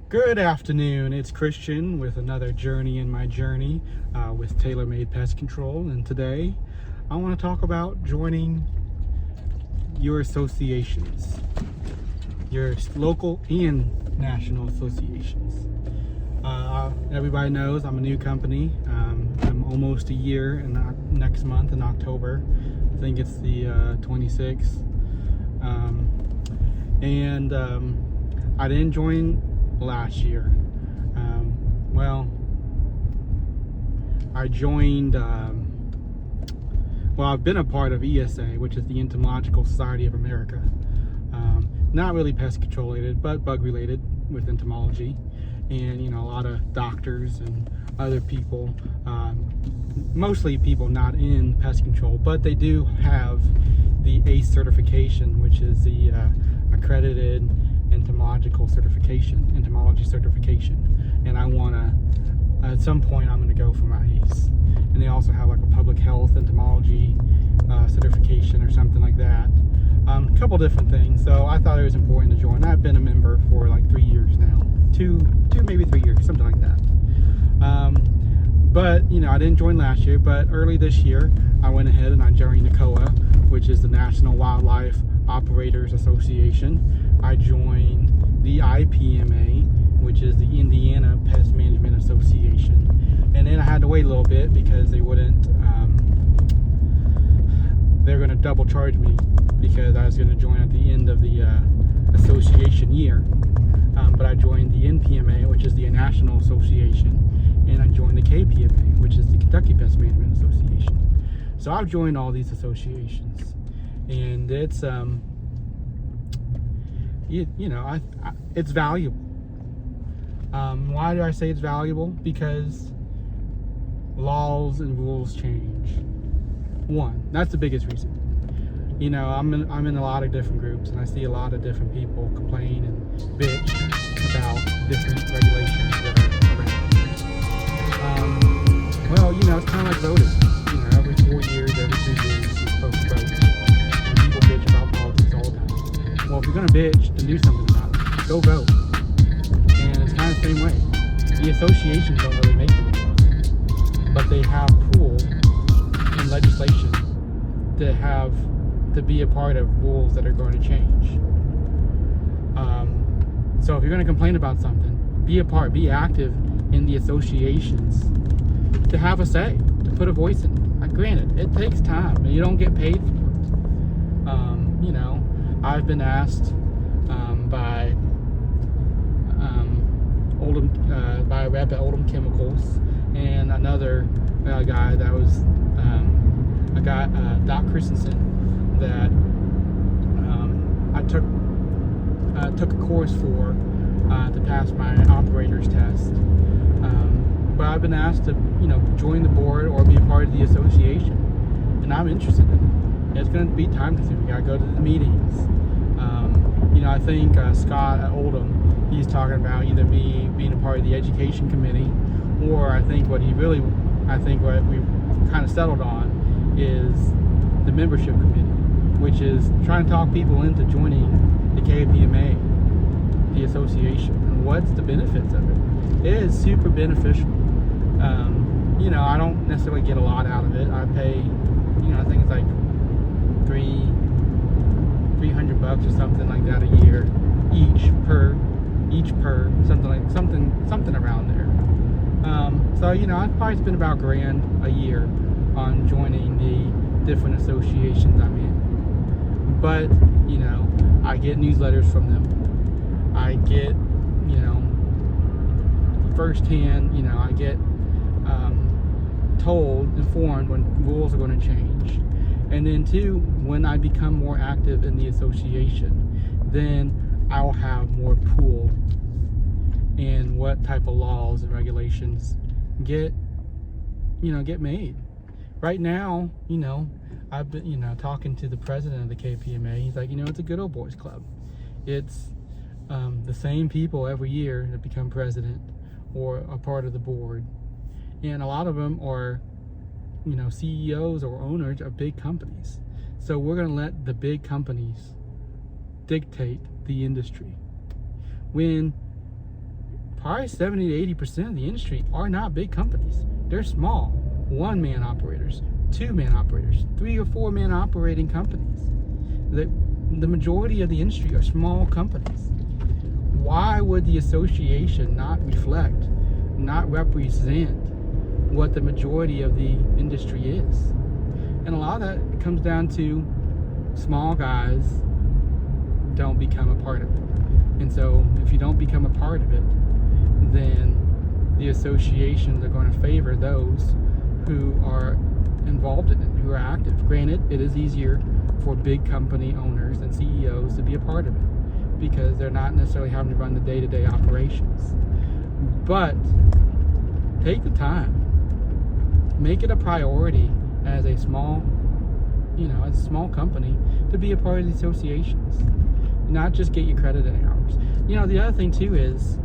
Good afternoon, it's Christian with another journey in my journey with TaylorMade Pest Control, and today I want to talk about joining your associations, your local and national associations. Everybody knows I'm a new company. I'm almost a year in next month in October. I think it's the 26th. I didn't join last year. I joined, I've been a part of ESA, which is the Entomological Society of America. Not really pest control related, but bug related with entomology. And, a lot of doctors and other people, mostly people not in pest control, but they do have the ACE certification, which is the accredited entomology certification, and I want to, at some point I'm going to go for my ACE. And they also have like a public health entomology certification or something like that. A couple different things, so I thought it was important to join. I've been a member for like 3 years now, two maybe 3 years, something like that. But I didn't join last year, but early this year I went ahead and I joined NACOA, which is the National Wildlife Operators Association. I joined the IPMA, which is the Indiana Pest Management Association. And then I had to wait a little bit because they wouldn't, they're going to double charge me because I was going to join at the end of the association year. But I joined the NPMA, which is the National Association, and I joined the KPMA, which is the Kentucky Pest Management Association. So I've joined all these associations, and it's it's valuable. Why do I say it's valuable? Because laws and rules change. One, that's the biggest reason. I'm in a lot of different groups, and I see a lot of different people complain and bitch about different regulations that are around. It's kind of like voting. Every 4 years, every 2 years, you're supposed to vote. And people bitch about politics all the time. Well, if you're gonna bitch, then do something about it. Go vote. And it's kind of the same way. The associations don't really make the rules, but they have pull in legislation to be a part of rules that are going to change. So if you're going to complain about something, be active in the associations to have a say, to put a voice in it. Granted, it takes time and you don't get paid for it. I've been asked by a rep at Oldham Chemicals and another guy that was Doc Christensen, that I took a course for to pass my operator's test. But I've been asked to join the board or be a part of the association, and I'm interested in it. It's going to be time consuming. I go to the meetings. I think Scott at Oldham, he's talking about either me being a part of the education committee, or I think what we've kind of settled on is the membership committee, which is trying to talk people into joining the KPMA, the association. And what's the benefits of it? It is super beneficial. I don't necessarily get a lot out of it. I pay, I think it's like $300 or something like that a year, each per something around there. So I've probably spent about $1,000 a year on joining the different associations I'm in. But I get newsletters from them. I get firsthand. I get informed when rules are going to change. And then two, when I become more active in the association, then I'll have more pull in what type of laws and regulations get made. Right now, I've been, talking to the president of the KPMA. He's like, it's a good old boys club. It's the same people every year that become president or a part of the board. And a lot of them are, CEOs or owners of big companies. So we're going to let the big companies dictate the industry. When probably 70 to 80% of the industry are not big companies. They're small, one-man operators, two-man operators, 3 or 4-man operating companies. The majority of the industry are small companies. Why would the association not reflect, not represent what the majority of the industry is? And a lot of that comes down to small guys don't become a part of it. And so if you don't become a part of it, then the associations are going to favor those who are involved in it, who are active. Granted, it is easier for big company owners and CEOs to be a part of it because they're not necessarily having to run the day-to-day operations. But take the time, make it a priority as a small, as a small company to be a part of the associations, not just get your credit hours. The other thing too is,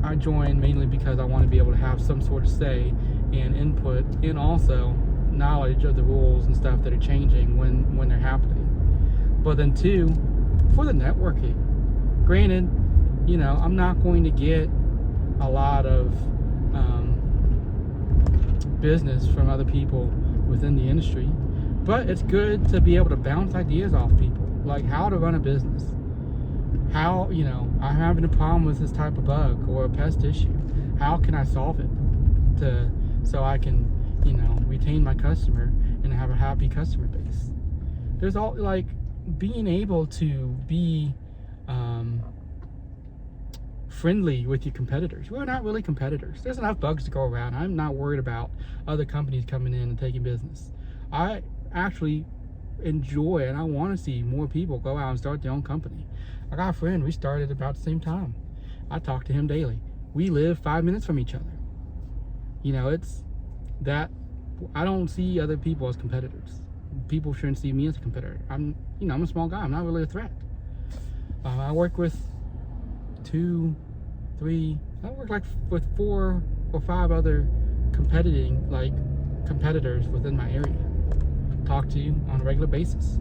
I joined mainly because I want to be able to have some sort of say and input, and also knowledge of the rules and stuff that are changing when they're happening. But then two, for the networking. Granted, I'm not going to get a lot of business from other people within the industry, but it's good to be able to bounce ideas off people, like how to run a business, how, I'm having a problem with this type of bug or a pest issue, how can I solve it so I can retain my customer and have a happy customer base. There's all, like, being able to be friendly with your competitors. We're not really competitors. There's enough bugs to go around. I'm not worried about other companies coming in and taking business. I actually enjoy and I want to see more people go out and start their own company. I got a friend, we started about the same time. I talk to him daily. We live 5 minutes from each other. It's that I don't see other people as competitors. People shouldn't see me as a competitor. I'm a small guy. I'm not really a threat. I work with 2, 3, I work with 4 or 5 other competitors within my area. Talk to you on a regular basis.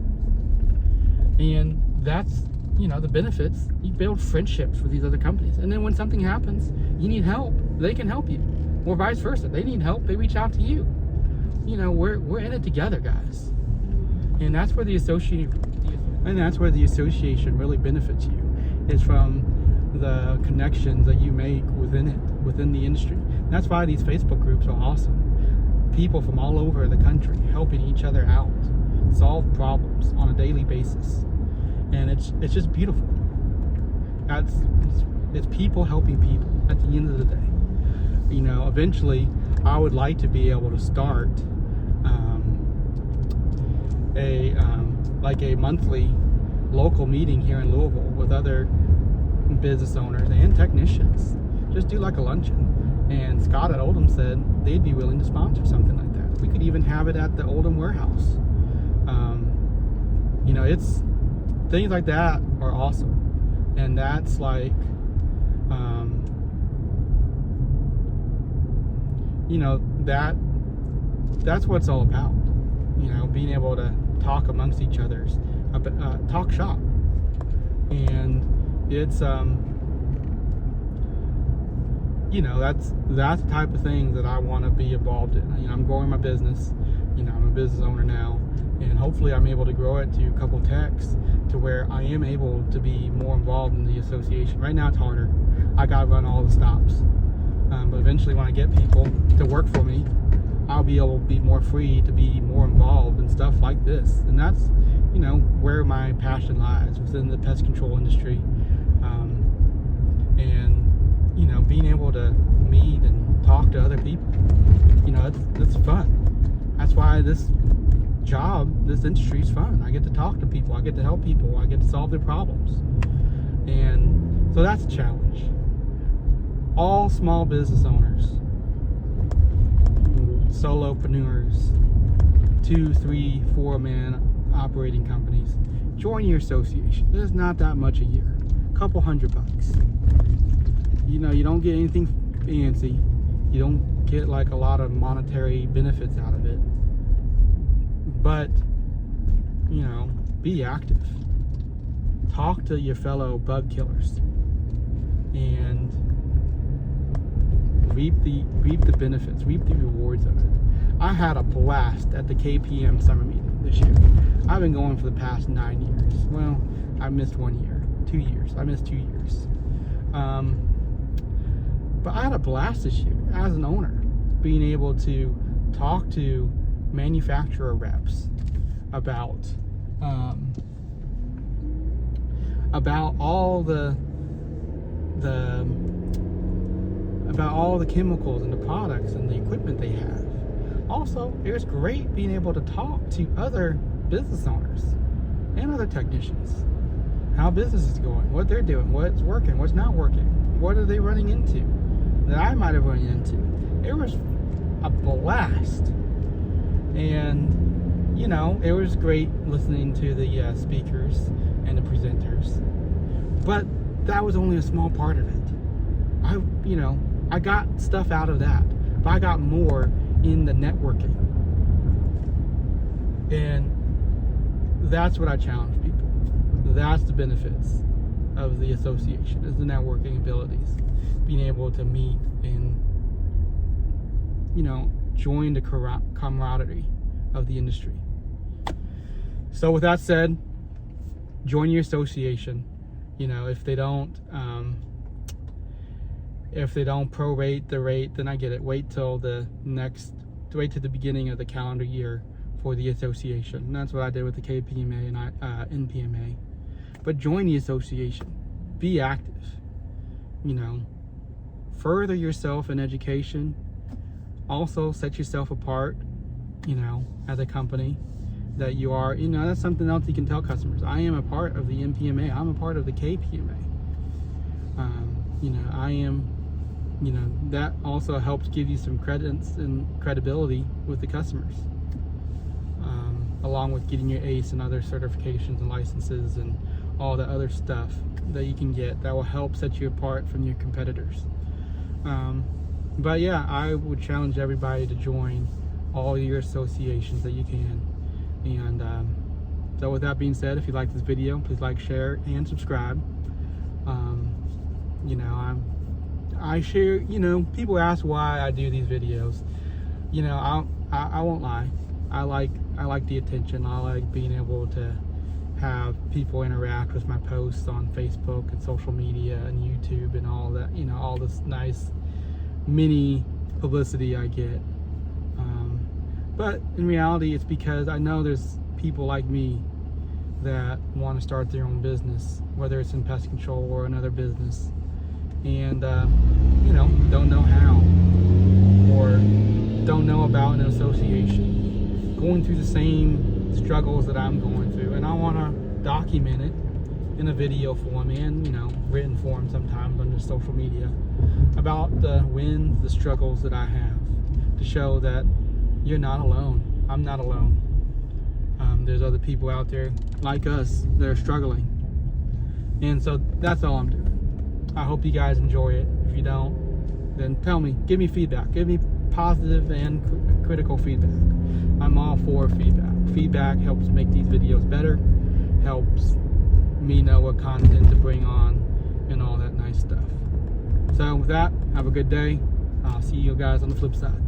And that's, the benefits. You build friendships with these other companies. And then when something happens, you need help, they can help you. Or vice versa. They need help, they reach out to you. We're in it together, guys. And that's where the association really benefits you, is from the connections that you make within the industry. And that's why these Facebook groups are awesome. People from all over the country helping each other out, solve problems on a daily basis. And it's just beautiful. It's people helping people at the end of the day. Eventually I would like to be able to start a monthly local meeting here in Louisville with other business owners and technicians. Just do like a luncheon. And Scott at Oldham said they'd be willing to sponsor something like that. We could even have it at the Oldham warehouse. It's things like that are awesome. And that's like, that's what it's all about. Being able to talk amongst each other's, talk shop. And it's, that's the type of thing that I want to be involved in. I'm growing my business. I'm a business owner now, and hopefully I'm able to grow it to a couple techs to where I am able to be more involved in the association. Right now it's harder. I gotta run all the stops. But eventually when I get people to work for me, I'll be able to be more free to be more involved in stuff like this. And that's, where my passion lies, within the pest control industry. And, being able to meet and talk to other people, it's fun. That's why this industry is fun. I get to talk to people, I get to help people, I get to solve their problems. And so that's a challenge. All small business owners, solopreneurs, 2, 3, 4-man operating companies, join your association. It's not that much a year, a couple $100. You don't get anything fancy. You don't get like a lot of monetary benefits out of it. But, be active. Talk to your fellow bug killers. and reap the benefits, reap the rewards of it. I had a blast at the KPM summer meeting this year. I've been going for the past 9 years. Well, I missed 1 year, 2 years. I missed 2 years. But I had a blast this year as an owner, being able to talk to manufacturer reps about all the chemicals and the products and the equipment they have. Also, it was great being able to talk to other business owners and other technicians. How business is going, what they're doing, what's working, what's not working, what are they running into that I might have run into. It was a blast. And, you know, it was great listening to the speakers and the presenters. But that was only a small part of it. I got stuff out of that, but I got more in the networking. And that's what I challenge people. That's the benefits of the association, is the networking abilities. Being able to meet and, join the camaraderie of the industry. So with that said, join your association. If they don't prorate the rate, then I get it. Wait till the beginning of the calendar year for the association. And that's what I did with the KPMA and NPMA. But join the association. Be active. Further yourself in education. Also set yourself apart, as a company that you are. That's something else you can tell customers. I am a part of the NPMA. I'm a part of the KPMA. I am, that also helps give you some credence and credibility with the customers. Along with getting your ACE and other certifications and licenses and all the other stuff that you can get that will help set you apart from your competitors. But yeah, I would challenge everybody to join all your associations that you can. And so with that being said, if you like this video, please like, share, and subscribe. I share, people ask why I do these videos. I won't lie. I like the attention. I like being able to have people interact with my posts on Facebook and social media and YouTube and all that, all this nice mini publicity I get. But in reality, it's because I know there's people like me that want to start their own business, whether it's in pest control or another business, and don't know how, or don't know about an association, going through the same struggles that I'm going through, and I want to document it in a video form and written form sometimes on the social media about the wins, the struggles that I have, to show that you're not alone. I'm not alone. There's other people out there like us that are struggling. And so that's all I'm doing. I hope you guys enjoy it. If you don't, then tell me. Give me feedback. Give me positive and critical feedback. I'm all for feedback. Feedback helps make these videos better, helps me know what content to bring on and all that nice stuff. So with that, have a good day. I'll see you guys on the flip side.